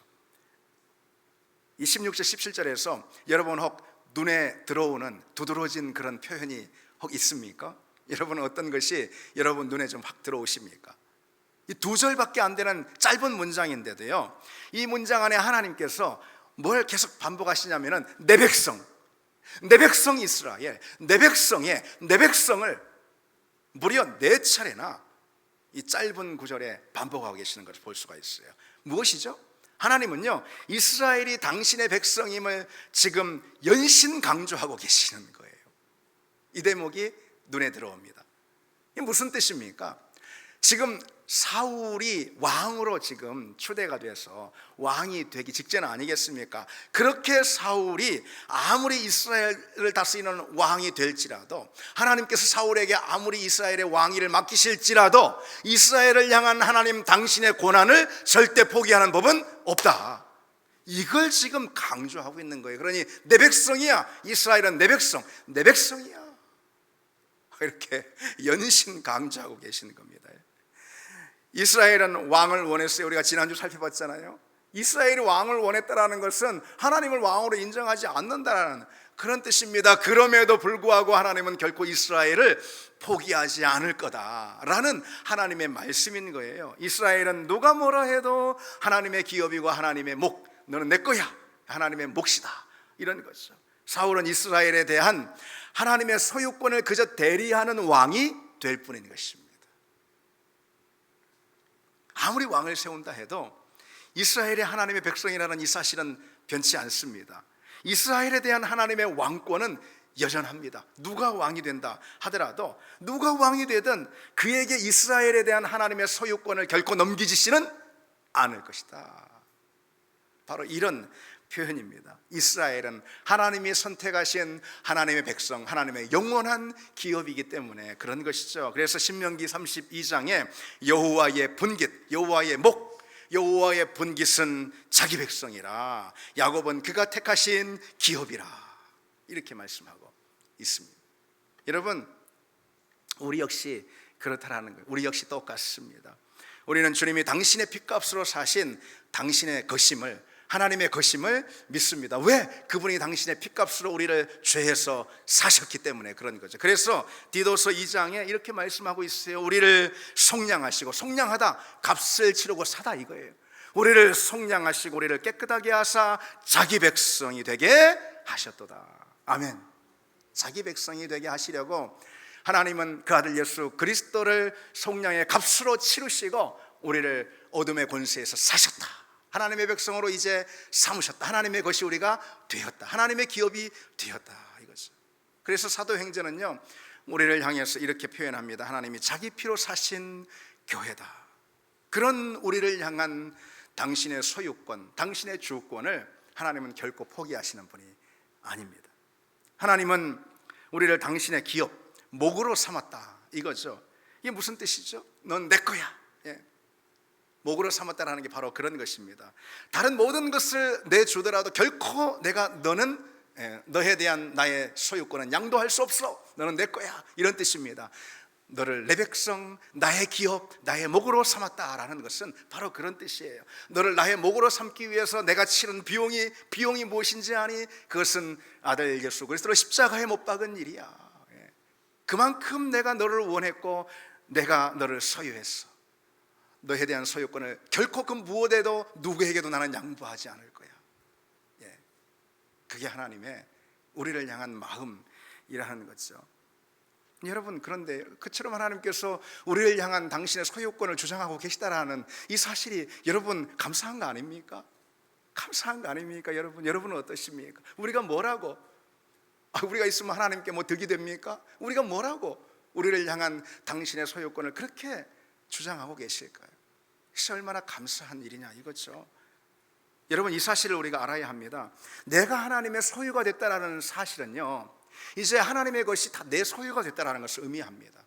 이 16절 17절에서 여러분 혹 눈에 들어오는 두드러진 그런 표현이 혹 있습니까? 여러분은 어떤 것이 여러분 눈에 좀 확 들어오십니까? 이 두 절밖에 안 되는 짧은 문장인데도요, 이 문장 안에 하나님께서 뭘 계속 반복하시냐면은 내 백성 이스라엘, 내 백성을 무려 4차례나 이 짧은 구절에 반복하고 계시는 것을 볼 수가 있어요. 무엇이죠? 하나님은요, 이스라엘이 당신의 백성임을 지금 연신 강조하고 계시는 거예요. 이 대목이 눈에 들어옵니다. 이게 무슨 뜻입니까? 지금 사울이 왕으로 지금 추대가 돼서 왕이 되기 직전 아니겠습니까? 그렇게 사울이 아무리 이스라엘을 다스리는 왕이 될지라도, 하나님께서 사울에게 아무리 이스라엘의 왕위를 맡기실지라도 이스라엘을 향한 하나님 당신의 고난을 절대 포기하는 법은 없다. 이걸 지금 강조하고 있는 거예요. 그러니 내 백성이야, 이스라엘은 내 백성이야, 이렇게 연신 강조하고 계시는 겁니다. 이스라엘은 왕을 원했어요. 우리가 지난주 살펴봤잖아요. 이스라엘이 왕을 원했다라는 것은 하나님을 왕으로 인정하지 않는다라는 그런 뜻입니다. 그럼에도 불구하고 하나님은 결코 이스라엘을 포기하지 않을 거다라는 하나님의 말씀인 거예요. 이스라엘은 누가 뭐라 해도 하나님의 기업이고 하나님의 목, 너는 내 거야, 하나님의 몫이다, 이런 거죠. 사울은 이스라엘에 대한 하나님의 소유권을 그저 대리하는 왕이 될 뿐인 것입니다. 아무리 왕을 세운다 해도 이스라엘의 하나님의 백성이라는 이 사실은 변치 않습니다. 이스라엘에 대한 하나님의 왕권은 여전합니다. 누가 왕이 된다 하더라도, 누가 왕이 되든 그에게 이스라엘에 대한 하나님의 소유권을 결코 넘기지시는 않을 것이다. 바로 이런 표현입니다. 이스라엘은 하나님이 선택하신 하나님의 백성, 하나님의 영원한 기업이기 때문에 그런 것이죠. 그래서 신명기 32장에 여호와의 분깃, 여호와의 목, 여호와의 분깃은 자기 백성이라, 야곱은 그가 택하신 기업이라, 이렇게 말씀하고 있습니다. 여러분, 우리 역시 그렇다라는 거예요. 우리 역시 똑같습니다. 우리는 주님이 당신의 핏값으로 사신 당신의 것임을, 하나님의 것임을 믿습니다. 왜? 그분이 당신의 핏값으로 우리를 죄에서 사셨기 때문에 그런 거죠. 그래서 디도서 2장에 이렇게 말씀하고 있어요. 우리를 속량하시고, 속량하다, 값을 치르고 사다, 이거예요. 우리를 속량하시고 우리를 깨끗하게 하사 자기 백성이 되게 하셨도다. 아멘. 자기 백성이 되게 하시려고 하나님은 그 아들 예수 그리스도를 속량의 값으로 치르시고 우리를 어둠의 권세에서 사셨다. 하나님의 백성으로 이제 삼으셨다. 하나님의 것이 우리가 되었다. 하나님의 기업이 되었다 이거죠. 그래서 사도행전은요, 우리를 향해서 이렇게 표현합니다. 하나님이 자기 피로 사신 교회다. 그런 우리를 향한 당신의 소유권, 당신의 주권을 하나님은 결코 포기하시는 분이 아닙니다. 하나님은 우리를 당신의 기업, 목으로 삼았다 이거죠. 이게 무슨 뜻이죠? 넌 내 거야. 목으로 삼았다라는 게 바로 그런 것입니다. 다른 모든 것을 내주더라도 결코 너는 너에 대한 나의 소유권은 양도할 수 없어. 너는 내 거야. 이런 뜻입니다. 너를 내 백성, 나의 기업, 나의 목으로 삼았다라는 것은 바로 그런 뜻이에요. 너를 나의 목으로 삼기 위해서 내가 치른 비용이 무엇인지 아니? 그것은 아들 예수 그리스도를 십자가에 못 박은 일이야. 그만큼 내가 너를 원했고 내가 너를 소유했어. 너에 대한 소유권을 결코 그 무엇에도 누구에게도 나는 양보하지 않을 거야. 그게 하나님의 우리를 향한 마음이라는 거죠. 여러분, 그런데 그처럼 하나님께서 우리를 향한 당신의 소유권을 주장하고 계시다라는 이 사실이 여러분 감사한 거 아닙니까? 감사한 거 아닙니까? 여러분은 어떠십니까? 우리가 뭐라고? 우리가 있으면 하나님께 뭐 득이 됩니까? 우리가 뭐라고 우리를 향한 당신의 소유권을 그렇게 주장하고 계실까요? 이것이 얼마나 감사한 일이냐 이거죠. 여러분, 이 사실을 우리가 알아야 합니다. 내가 하나님의 소유가 됐다라는 사실은요, 이제 하나님의 것이 다 내 소유가 됐다라는 것을 의미합니다.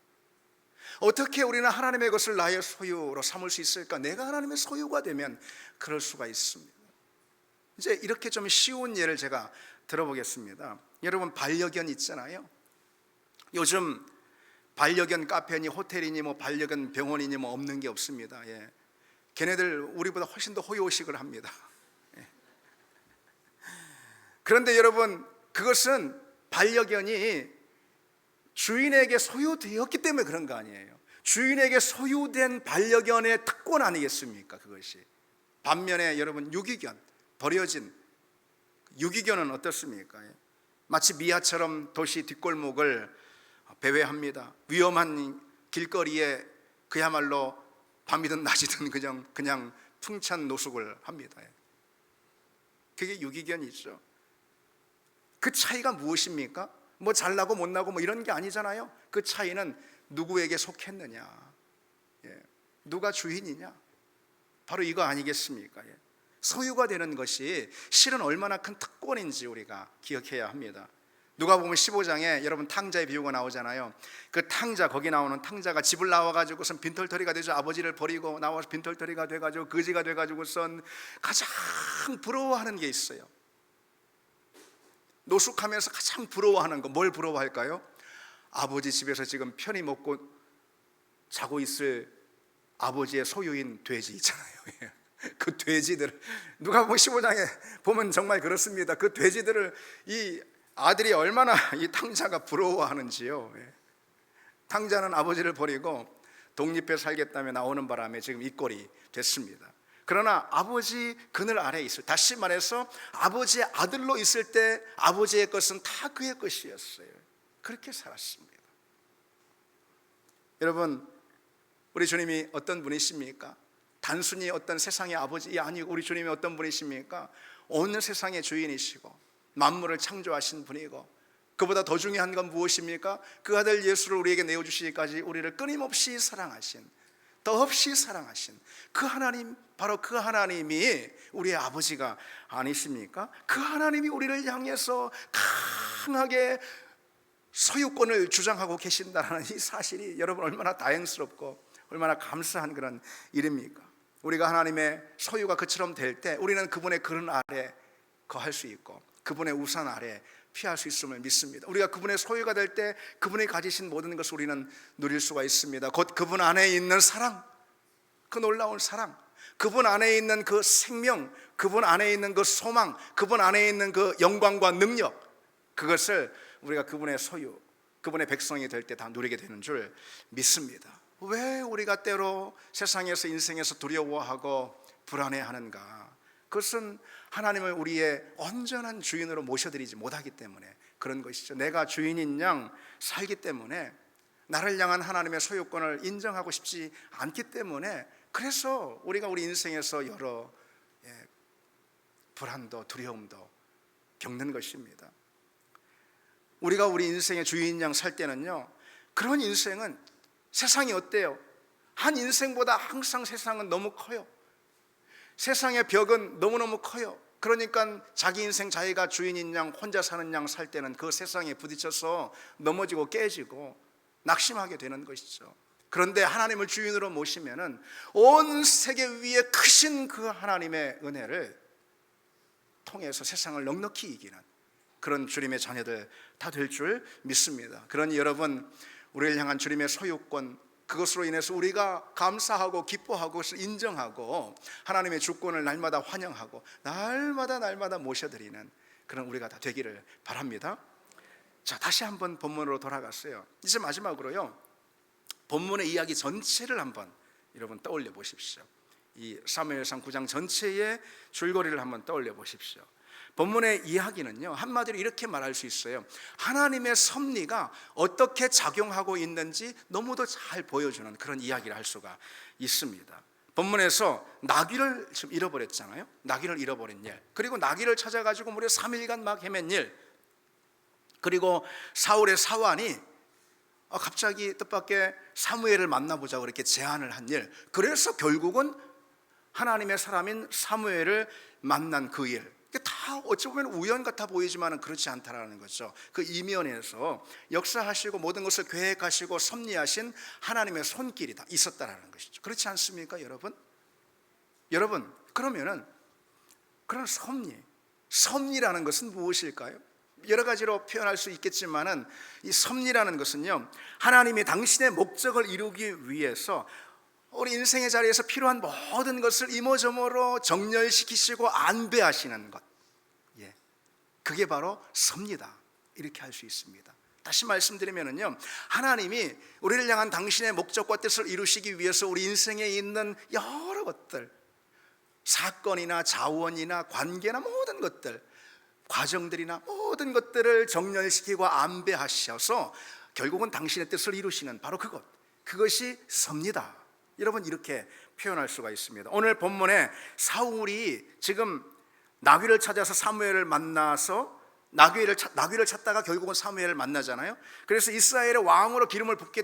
어떻게 우리는 하나님의 것을 나의 소유로 삼을 수 있을까? 내가 하나님의 소유가 되면 그럴 수가 있습니다. 이제 이렇게 좀 쉬운 예를 제가 들어보겠습니다. 여러분, 반려견 있잖아요. 요즘 반려견 카페니 호텔이니 뭐 반려견 병원이니 뭐 없는 게 없습니다. 걔네들 우리보다 훨씬 더 호요식을 합니다. 그런데 여러분, 그것은 반려견이 주인에게 소유되었기 때문에 그런 거 아니에요. 주인에게 소유된 반려견의 특권 아니겠습니까? 그것이. 반면에 여러분, 유기견, 버려진 유기견은 어떻습니까? 마치 미아처럼 도시 뒷골목을 배회합니다. 위험한 길거리에 그야말로 밤이든 낮이든 그냥 풍찬 노숙을 합니다. 그게 유기견이죠. 그 차이가 무엇입니까? 뭐 잘나고 못나고 뭐 이런 게 아니잖아요. 그 차이는 누구에게 속했느냐, 누가 주인이냐, 바로 이거 아니겠습니까? 소유가 되는 것이 실은 얼마나 큰 특권인지 우리가 기억해야 합니다. 누가복음 15장에 여러분 탕자의 비유가 나오잖아요. 그 탕자, 거기 나오는 탕자가 집을 나와가지고선 빈털터리가 되죠. 아버지를 버리고 나와서 빈털터리가 돼가지고 거지가 돼가지고선 가장 부러워하는 게 있어요. 노숙하면서 가장 부러워하는 거, 뭘 부러워할까요? 아버지 집에서 지금 편히 먹고 자고 있을 아버지의 소유인 돼지 있잖아요. 그 돼지들, 누가복음 15장에 보면 정말 그렇습니다. 그 돼지들을 이 아들이 얼마나 이 탕자가 부러워하는지요. 탕자는 아버지를 버리고 독립해 살겠다며 나오는 바람에 지금 이 꼴이 됐습니다. 그러나 아버지 그늘 아래에 있을, 다시 말해서 아버지의 아들로 있을 때 아버지의 것은 다 그의 것이었어요. 그렇게 살았습니다. 여러분, 우리 주님이 어떤 분이십니까? 단순히 어떤 세상의 아버지 아니고 우리 주님이 어떤 분이십니까? 온 세상의 주인이시고 만물을 창조하신 분이고, 그보다 더 중요한 건 무엇입니까? 그 아들 예수를 우리에게 내어주시기까지 우리를 끊임없이 사랑하신, 더없이 사랑하신 그 하나님, 바로 그 하나님이 우리의 아버지가 아니십니까? 그 하나님이 우리를 향해서 강하게 소유권을 주장하고 계신다는 이 사실이 여러분 얼마나 다행스럽고 얼마나 감사한 그런 일입니까? 우리가 하나님의 소유가 그처럼 될 때 우리는 그분의 그늘 아래 거할 수 있고 그분의 우산 아래 피할 수 있음을 믿습니다. 우리가 그분의 소유가 될 때 그분이 가지신 모든 것을 우리는 누릴 수가 있습니다. 곧 그분 안에 있는 사랑, 그 놀라운 사랑, 그분 안에 있는 그 생명, 그분 안에 있는 그 소망, 그분 안에 있는 그 영광과 능력, 그것을 우리가 그분의 소유, 그분의 백성이 될 때 다 누리게 되는 줄 믿습니다. 왜 우리가 때로 세상에서 인생에서 두려워하고 불안해하는가? 그것은 하나님을 우리의 온전한 주인으로 모셔드리지 못하기 때문에 그런 것이죠. 내가 주인인 양 살기 때문에, 나를 향한 하나님의 소유권을 인정하고 싶지 않기 때문에, 그래서 우리가 우리 인생에서 여러 불안도 두려움도 겪는 것입니다. 우리가 우리 인생의 주인 양 살 때는요, 그런 인생은 세상이 어때요? 한 인생보다 항상 세상은 너무 커요. 세상의 벽은 너무너무 커요. 그러니까 자기 인생 자기가 주인인 양 혼자 사는 양 살 때는 그 세상에 부딪혀서 넘어지고 깨지고 낙심하게 되는 것이죠. 그런데 하나님을 주인으로 모시면은 온 세계 위에 크신 그 하나님의 은혜를 통해서 세상을 넉넉히 이기는 그런 주님의 자녀들 다 될 줄 믿습니다. 그러니 여러분, 우리를 향한 주님의 소유권, 그것으로 인해서 우리가 감사하고 기뻐하고 그것을 인정하고 하나님의 주권을 날마다 환영하고 날마다 모셔드리는 그런 우리가 다 되기를 바랍니다. 자, 다시 한번 본문으로 돌아갔어요. 이제 마지막으로요, 본문의 이야기 전체를 한번 여러분 떠올려 보십시오. 이 사무엘상 9장 전체의 줄거리를 한번 떠올려 보십시오. 본문의 이야기는요, 한마디로 이렇게 말할 수 있어요. 하나님의 섭리가 어떻게 작용하고 있는지 너무도 잘 보여주는 그런 이야기를 할 수가 있습니다. 본문에서 나귀를 지금 잃어버렸잖아요. 나귀를 잃어버린 일, 그리고 나귀를 찾아가지고 무려 3일간 막 헤맨 일, 그리고 사울의 사환이 갑자기 뜻밖의 사무엘을 만나보자고 그렇게 제안을 한 일, 그래서 결국은 하나님의 사람인 사무엘을 만난 그 일, 다 어찌 보면 우연 같아 보이지만 그렇지 않다라는 거죠. 그 이면에서 역사하시고 모든 것을 계획하시고 섭리하신 하나님의 손길이 다 있었다라는 것이죠. 그렇지 않습니까, 여러분? 여러분, 그러면은 그런 섭리라는 것은 무엇일까요? 여러 가지로 표현할 수 있겠지만은 이 섭리라는 것은요, 하나님이 당신의 목적을 이루기 위해서 우리 인생의 자리에서 필요한 모든 것을 이모저모로 정렬시키시고 안배하시는 것, 그게 바로 섭리다, 이렇게 할 수 있습니다. 다시 말씀드리면요, 하나님이 우리를 향한 당신의 목적과 뜻을 이루시기 위해서 우리 인생에 있는 여러 것들, 사건이나 자원이나 관계나 모든 것들, 과정들이나 모든 것들을 정렬시키고 안배하셔서 결국은 당신의 뜻을 이루시는 바로 그것이 섭리다. 여러분, 이렇게 표현할 수가 있습니다. 오늘 본문에 사울이 지금 나귀를 찾아서 사무엘을 만나서 나귀를 찾다가 결국은 사무엘을 만나잖아요. 그래서 이스라엘의 왕으로 기름을 붓게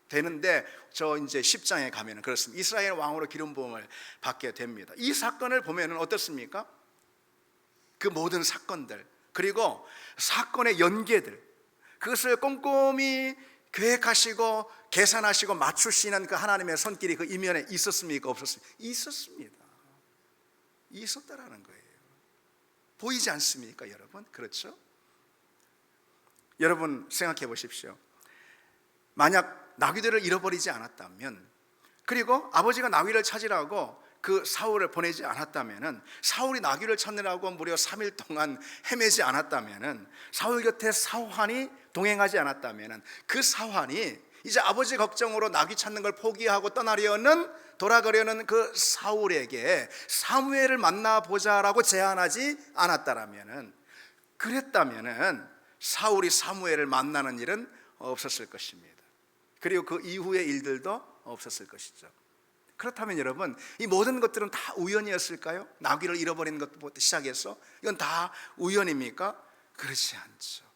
되는데, 저 이제 10장에 가면은 그렇습니다. 이스라엘 왕으로 기름 부음을 받게 됩니다. 이 사건을 보면은 어떻습니까? 그 모든 사건들, 그리고 사건의 연계들, 그것을 꼼꼼히 계획하시고 계산하시고 맞추시는 그 하나님의 손길이 그 이면에 있었습니까, 없었습니까? 있었다라는 거예요. 보이지 않습니까, 여러분? 그렇죠? 여러분 생각해 보십시오. 만약 나귀들을 잃어버리지 않았다면, 그리고 아버지가 나귀를 찾으라고 그 사울을 보내지 않았다면, 사울이 나귀를 찾느라고 무려 3일 동안 헤매지 않았다면, 사울 곁에 사환이 동행하지 않았다면, 그 사환이 이제 아버지 걱정으로 나귀 찾는 걸 포기하고 돌아가려는 그 사울에게 사무엘을 만나보자라고 제안하지 않았다라면, 그랬다면 사울이 사무엘을 만나는 일은 없었을 것입니다. 그리고 그 이후의 일들도 없었을 것이죠. 그렇다면 여러분, 이 모든 것들은 다 우연이었을까요? 나귀를 잃어버리는 것부터 시작해서 이건 다 우연입니까? 그렇지 않죠.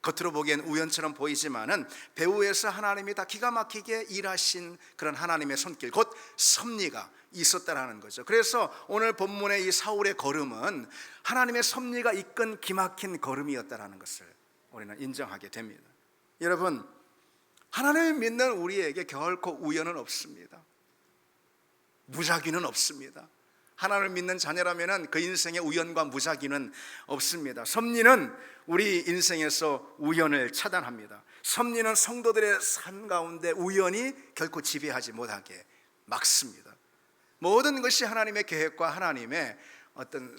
겉으로 보기엔 우연처럼 보이지만은 배후에서 하나님이 다 기가 막히게 일하신 그런 하나님의 손길, 곧 섭리가 있었다라는 거죠. 그래서 오늘 본문의 이 사울의 걸음은 하나님의 섭리가 이끈 기막힌 걸음이었다라는 것을 우리는 인정하게 됩니다. 여러분, 하나님을 믿는 우리에게 결코 우연은 없습니다. 무작위는 없습니다. 하나님을 믿는 자녀라면 그 인생에 우연과 무작위는 없습니다. 섭리는 우리 인생에서 우연을 차단합니다. 섭리는 성도들의 삶 가운데 우연이 결코 지배하지 못하게 막습니다. 모든 것이 하나님의 계획과 하나님의 어떤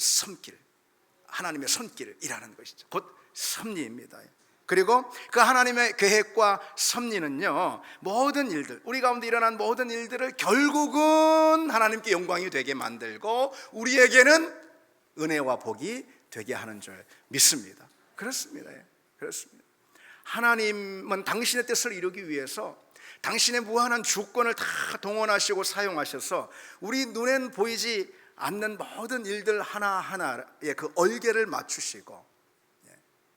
하나님의 손길이라는 것이죠. 곧 섭리입니다. 그리고 그 하나님의 계획과 섭리는요, 모든 일들, 우리 가운데 일어난 모든 일들을 결국은 하나님께 영광이 되게 만들고 우리에게는 은혜와 복이 되게 하는 줄 믿습니다. 그렇습니다. 그렇습니다. 하나님은 당신의 뜻을 이루기 위해서 당신의 무한한 주권을 다 동원하시고 사용하셔서 우리 눈엔 보이지 않는 모든 일들 하나하나에 그 얼개를 맞추시고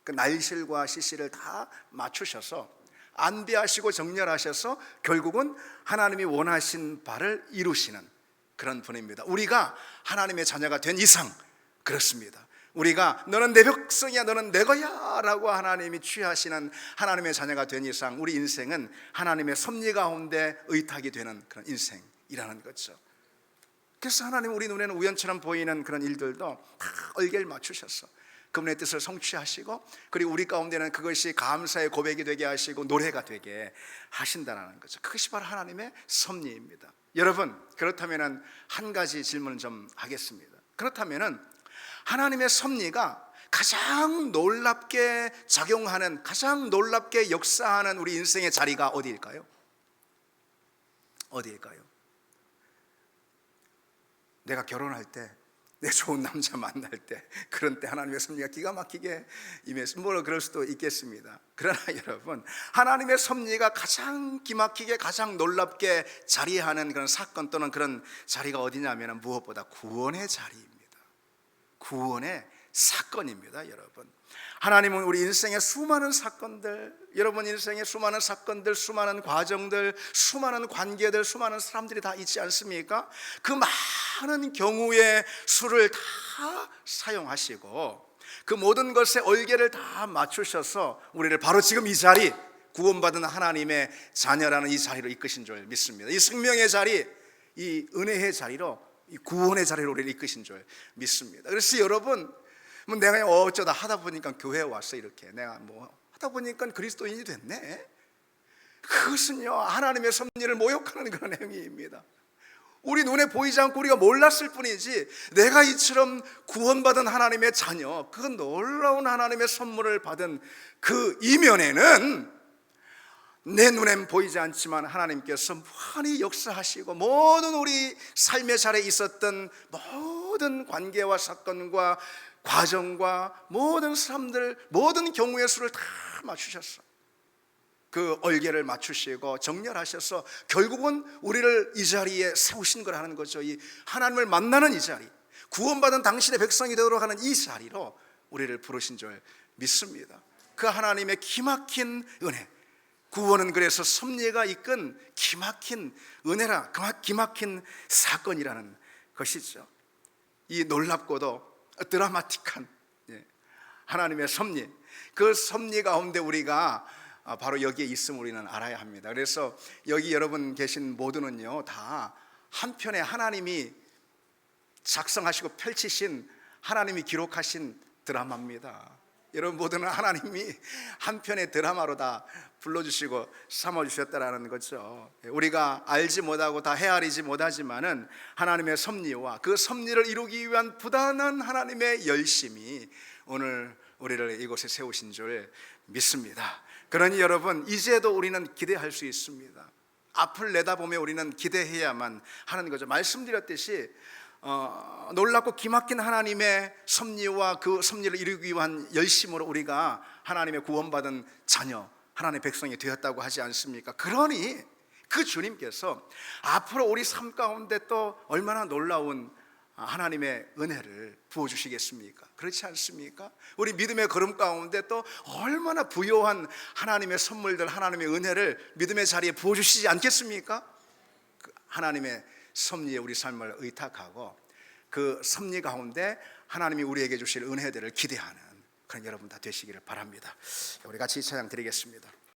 그 날실과 시시를 다 맞추셔서 안배하시고 정렬하셔서 결국은 하나님이 원하신 바를 이루시는 그런 분입니다. 우리가 하나님의 자녀가 된 이상 그렇습니다. 우리가 너는 내 백성이야, 너는 내 거야 라고 하나님이 취하시는 하나님의 자녀가 된 이상 우리 인생은 하나님의 섭리 가운데 의탁이 되는 그런 인생이라는 거죠. 그래서 하나님 우리 눈에는 우연처럼 보이는 그런 일들도 다 얼개를 맞추셔서 그분의 뜻을 성취하시고, 그리고 우리 가운데는 그것이 감사의 고백이 되게 하시고 노래가 되게 하신다는 거죠. 그것이 바로 하나님의 섭리입니다. 여러분, 그렇다면 한 가지 질문을 좀 하겠습니다. 그렇다면 하나님의 섭리가 가장 놀랍게 작용하는, 가장 놀랍게 역사하는 우리 인생의 자리가 어디일까요? 어디일까요? 내가 결혼할 때, 내 좋은 남자 만날 때, 그런 때 하나님의 섭리가 기가 막히게 임해서 뭐 그럴 수도 있겠습니다. 그러나 여러분, 하나님의 섭리가 가장 기막히게, 가장 놀랍게 자리하는 그런 사건 또는 그런 자리가 어디냐면 무엇보다 구원의 자리입니다. 구원의 사건입니다. 여러분, 하나님은 우리 인생의 수많은 사건들, 여러분 인생의 수많은 사건들, 수많은 과정들, 수많은 관계들, 수많은 사람들이 다 있지 않습니까? 그 많은 경우의 수를 다 사용하시고 그 모든 것에 얼개를 다 맞추셔서 우리를 바로 지금 이 자리, 구원받은 하나님의 자녀라는 이 자리로 이끄신 줄 믿습니다. 이 생명의 자리, 이 은혜의 자리로, 이 구원의 자리로 우리를 이끄신 줄 믿습니다. 그래서 여러분, 뭐 내가 어쩌다 하다 보니까 교회에 왔어, 이렇게 내가 뭐 하다 보니까 그리스도인이 됐네, 그것은요 하나님의 섭리를 모욕하는 그런 행위입니다. 우리 눈에 보이지 않고 우리가 몰랐을 뿐이지, 내가 이처럼 구원받은 하나님의 자녀, 그 놀라운 하나님의 선물을 받은 그 이면에는 내 눈엔 보이지 않지만 하나님께서 무한히 역사하시고 모든 우리 삶의 자리에 있었던 모든 관계와 사건과 과정과 모든 사람들, 모든 경우의 수를 다 맞추셨어. 그 얼개를 맞추시고 정렬하셔서 결국은 우리를 이 자리에 세우신 거라는 거죠. 이 하나님을 만나는 이 자리, 구원받은 당신의 백성이 되도록 하는 이 자리로 우리를 부르신 줄 믿습니다. 그 하나님의 기막힌 은혜, 구원은 그래서 섭리가 이끈 기막힌 은혜라, 기막힌 사건이라는 것이죠. 이 놀랍고도 드라마틱한 하나님의 섭리, 그 섭리 가운데 우리가 바로 여기에 있음을 우리는 알아야 합니다. 그래서 여기 여러분 계신 모두는요 다 한편에 하나님이 작성하시고 펼치신, 하나님이 기록하신 드라마입니다. 여러분 모두는 하나님이 한편의 드라마로 다 불러주시고 삼아주셨다라는 거죠. 우리가 알지 못하고 다 헤아리지 못하지만은 하나님의 섭리와 그 섭리를 이루기 위한 부단한 하나님의 열심이 오늘 우리를 이곳에 세우신 줄 믿습니다. 그러니 여러분, 이제도 우리는 기대할 수 있습니다. 앞을 내다보며 우리는 기대해야만 하는 거죠. 말씀드렸듯이 놀랍고 기막힌 하나님의 섭리와 그 섭리를 이루기 위한 열심으로 우리가 하나님의 구원받은 자녀, 하나님의 백성이 되었다고 하지 않습니까? 그러니 그 주님께서 앞으로 우리 삶 가운데 또 얼마나 놀라운 하나님의 은혜를 부어주시겠습니까? 그렇지 않습니까? 우리 믿음의 걸음 가운데 또 얼마나 부요한 하나님의 선물들, 하나님의 은혜를 믿음의 자리에 부어주시지 않겠습니까? 그 하나님의 섭리에 우리 삶을 의탁하고 그 섭리 가운데 하나님이 우리에게 주실 은혜들을 기대하는 그런 여러분 다 되시기를 바랍니다. 우리 같이 찬양 드리겠습니다.